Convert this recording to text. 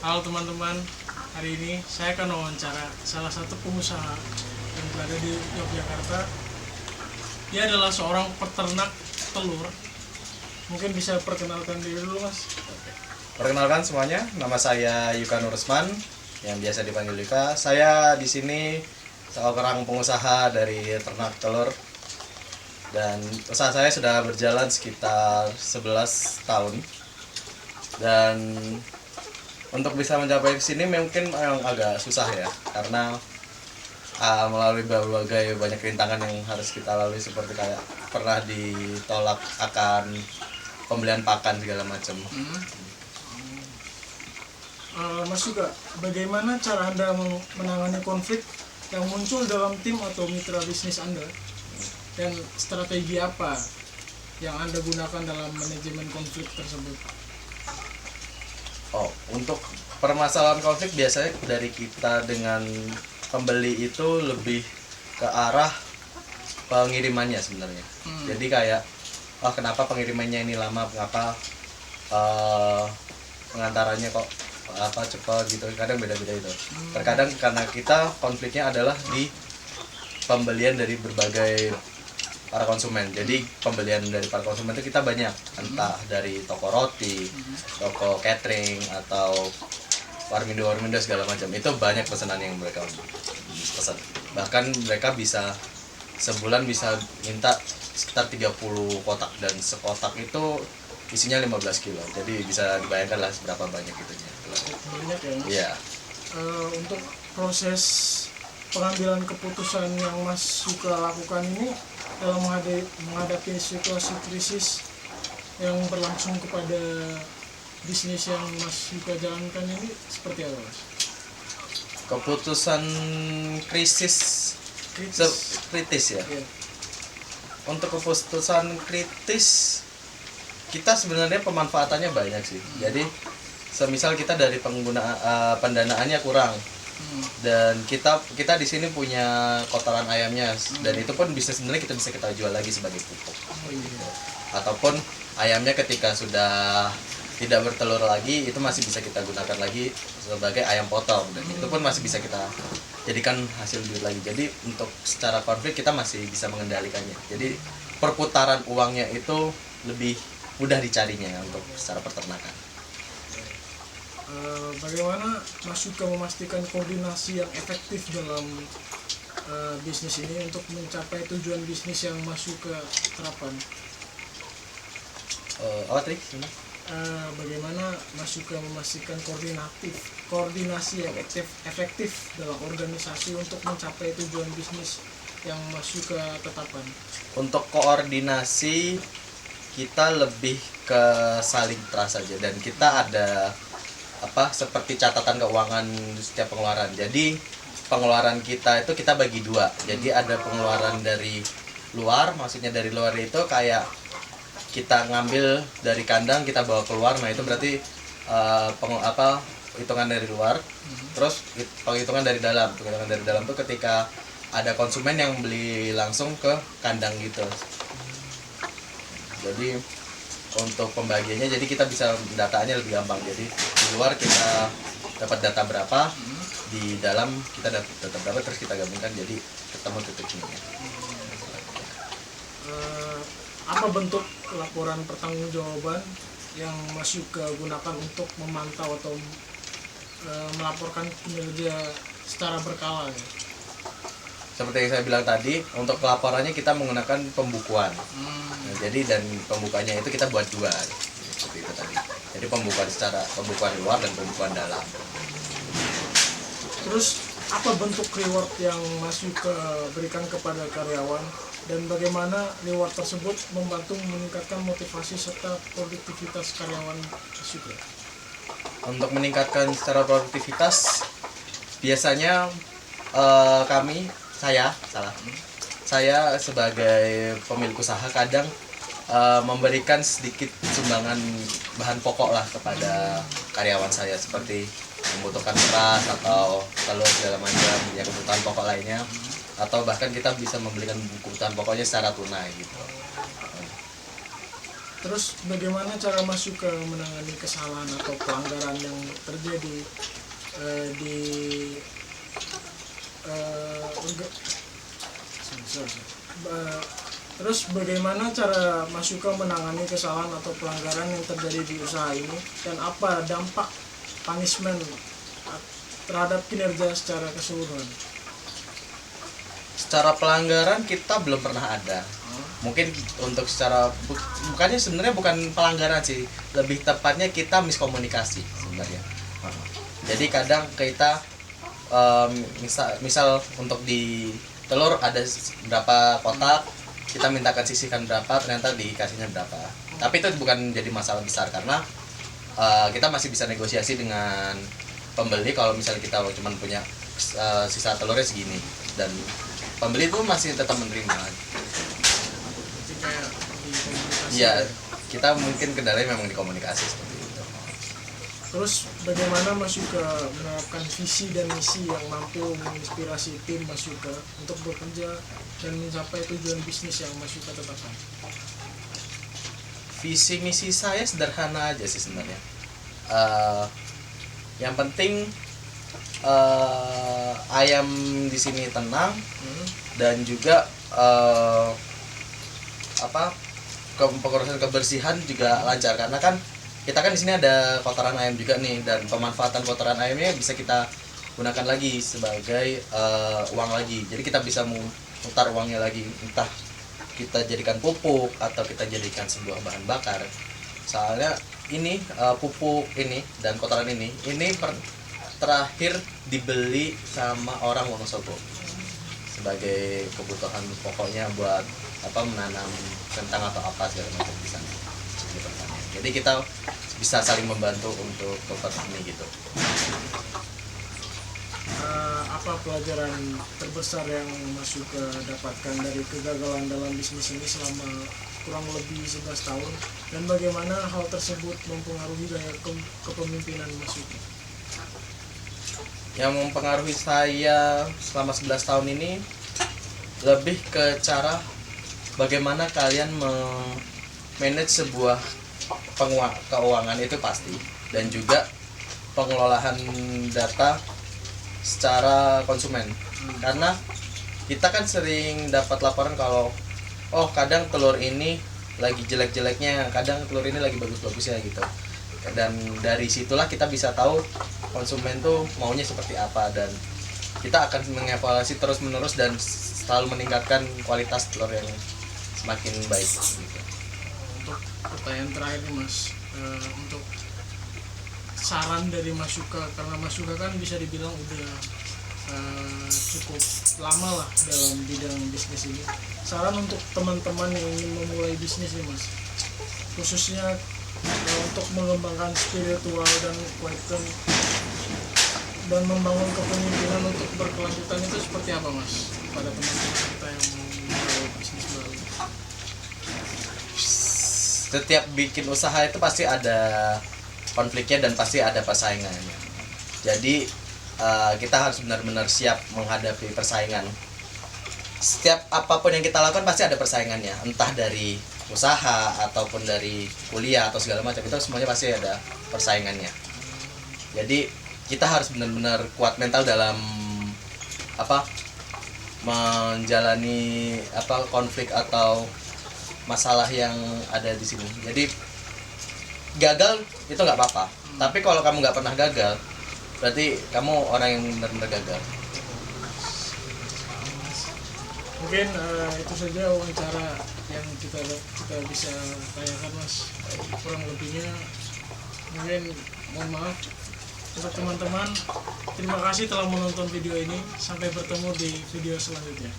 Halo teman-teman, hari ini saya akan wawancara salah satu pengusaha yang berada di Yogyakarta. Dia adalah seorang peternak telur. Mungkin bisa perkenalkan diri dulu, Mas. Perkenalkan semuanya, nama saya Yuka Nurusman yang biasa dipanggil Yuka. Saya di sini seorang pengusaha dari ternak telur dan usaha saya sudah berjalan sekitar 11 tahun. Dan untuk bisa mencapai ke sini mungkin memang agak susah ya, karena melalui berbagai banyak rintangan yang harus kita lalui, seperti kayak pernah ditolak akan pembelian pakan segala macam. Mas juga, bagaimana cara Anda menangani konflik yang muncul dalam tim atau mitra bisnis Anda? Dan strategi apa yang Anda gunakan dalam manajemen konflik tersebut? Untuk permasalahan konflik biasanya dari kita dengan pembeli itu lebih ke arah pengirimannya sebenarnya. Jadi kayak, kenapa pengirimannya ini lama, kenapa pengantarannya kok cepat gitu. Kadang beda-beda itu. Terkadang karena kita konfliknya adalah di pembelian dari berbagai para konsumen. Jadi pembelian dari para konsumen itu kita banyak, entah dari toko roti, toko catering, atau warmindo segala macam. Itu banyak pesanan yang mereka pesan. Bahkan mereka bisa sebulan bisa minta sekitar 30 kotak, dan sekotak itu isinya 15 kilo. Jadi bisa dibayangkan lah seberapa banyak itunya. Banyak ya, Mas? Iya. Untuk proses pengambilan keputusan yang Mas Yuka lakukan ini dalam menghadapi situasi krisis yang berlangsung kepada bisnis yang Mas Yuka jalankan ini seperti apa, Mas? Keputusan krisis kritis ya. Iya. Untuk keputusan kritis kita sebenarnya pemanfaatannya banyak sih. Jadi semisal kita dari pendanaannya kurang, dan kita di sini punya kotoran ayamnya, dan itu pun bisa sebenarnya kita jual lagi sebagai pupuk. Ataupun ayamnya ketika sudah tidak bertelur lagi, itu masih bisa kita gunakan lagi sebagai ayam potong, dan itu pun masih bisa kita jadikan hasil duit lagi. Jadi untuk secara konflik kita masih bisa mengendalikannya. Jadi perputaran uangnya itu lebih mudah dicarinya untuk secara peternakan. Bagaimana Mas Yuka memastikan koordinasi yang efektif dalam bisnis ini untuk mencapai tujuan bisnis yang Mas Yuka terapkan? Bagaimana Mas Yuka memastikan koordinasi yang efektif dalam organisasi untuk mencapai tujuan bisnis yang Mas Yuka tetapkan? Untuk koordinasi kita lebih ke saling trust saja, dan kita ada seperti catatan keuangan setiap pengeluaran. Jadi pengeluaran kita itu kita bagi dua. Jadi ada pengeluaran dari luar, maksudnya dari luar itu kayak kita ngambil dari kandang kita bawa keluar. Nah itu berarti hitungan dari luar. Terus penghitungan dari dalam. Penghitungan dari dalam tuh ketika ada konsumen yang beli langsung ke kandang gitu. Jadi untuk pembagiannya, jadi kita bisa datanya lebih gampang. Jadi di luar kita dapat data berapa, di dalam kita dapat data berapa, terus kita gabungkan jadi ketemu titiknya. Apa bentuk laporan pertanggungjawaban yang Mas Yuka gunakan untuk memantau atau melaporkan kinerja secara berkala ya? Seperti yang saya bilang tadi, untuk laporannya kita menggunakan pembukuan. Nah, jadi dan pembukaannya itu kita buat dua, seperti itu tadi. Jadi pembukuan luar dan pembukuan dalam. Terus apa bentuk reward yang Mas Yuka berikan kepada karyawan, dan bagaimana reward tersebut membantu meningkatkan motivasi serta produktivitas karyawan Mas Yuka? Untuk meningkatkan secara produktivitas, biasanya saya sebagai pemilik usaha kadang memberikan sedikit sumbangan bahan pokok lah kepada karyawan saya, seperti membutuhkan beras atau telur segala macam ya, kebutuhan pokok lainnya, atau bahkan kita bisa membelikan kebutuhan pokoknya secara tunai gitu. Terus bagaimana cara Mas Yuka menangani kesalahan atau pelanggaran yang terjadi di sorry. Terus bagaimana cara Mas Yuka menangani kesalahan atau pelanggaran yang terjadi di usaha ini, dan apa dampak punishment terhadap kinerja secara keseluruhan? Secara pelanggaran kita belum pernah ada. Mungkin untuk secara bukannya sebenarnya bukan pelanggaran sih, lebih tepatnya kita miskomunikasi sebenarnya. Jadi kadang kita misal untuk di telur ada berapa kotak, kita mintakan sisihkan berapa, ternyata dikasihnya berapa. Tapi itu bukan jadi masalah besar karena kita masih bisa negosiasi dengan pembeli. Kalau misalnya kita cuma punya sisa telurnya segini, dan pembeli itu masih tetap menerima. Iya, kita mungkin kendalanya memang di komunikasi seperti itu. Terus bagaimana Mas Yuka menerapkan visi dan misi yang mampu menginspirasi tim Mas Yuka untuk bekerja dan mencapai tujuan bisnis yang Mas Yuka tetapkan? Visi misi saya sederhana aja sih sebenarnya. Yang penting ayam di sini tenang, dan juga pengurusan kebersihan juga lancar, karena kan kita kan di sini ada kotoran ayam juga nih, dan pemanfaatan kotoran ayamnya bisa kita gunakan lagi sebagai uang lagi. Jadi kita bisa mutar uangnya lagi, entah kita jadikan pupuk atau kita jadikan sebuah bahan bakar. Soalnya ini pupuk ini dan kotoran ini terakhir dibeli sama orang Wonosobo sebagai kebutuhan pokoknya buat menanam kentang atau apa segala macam di sana. Jadi kita bisa saling membantu untuk ke petani gitu. Apa pelajaran terbesar yang Mas Yuka dapatkan dari kegagalan dalam bisnis ini selama kurang lebih 11 tahun, dan bagaimana hal tersebut mempengaruhi gaya kepemimpinan Mas Yuka? Yang mempengaruhi saya selama 11 tahun ini lebih ke cara bagaimana kalian manage sebuah keuangan itu pasti, dan juga pengelolaan data secara konsumen. Karena kita kan sering dapat laporan kalau kadang telur ini lagi jelek-jeleknya, kadang telur ini lagi bagus-bagusnya gitu. Dan dari situlah kita bisa tahu konsumen tuh maunya seperti apa, dan kita akan mengevaluasi terus-menerus dan selalu meningkatkan kualitas telur yang semakin baik gitu. Untuk pertanyaan terakhir nih Mas, untuk saran dari Mas Yuka, karena Mas Yuka kan bisa dibilang udah cukup lama lah dalam bidang bisnis ini. Saran untuk teman-teman yang ingin memulai bisnis nih Mas, khususnya untuk mengembangkan spiritual dan quantum dan membangun kepemimpinan untuk berkelanjutan, itu seperti apa Mas pada teman-teman kita yang mau memulai bisnis baru? Setiap bikin usaha itu pasti ada konfliknya dan pasti ada persaingannya. Jadi kita harus benar-benar siap menghadapi persaingan. Setiap apapun yang kita lakukan pasti ada persaingannya, entah dari usaha ataupun dari kuliah atau segala macam, itu semuanya pasti ada persaingannya. Jadi kita harus benar-benar kuat mental dalam menjalani konflik atau masalah yang ada di sini. Jadi gagal itu nggak apa-apa, tapi kalau kamu nggak pernah gagal, berarti kamu orang yang benar-benar gagal. Mungkin itu saja wawancara yang kita bisa tanyakan Mas. Kurang lebihnya mungkin mohon maaf. Untuk teman-teman, terima kasih telah menonton video ini. Sampai bertemu di video selanjutnya.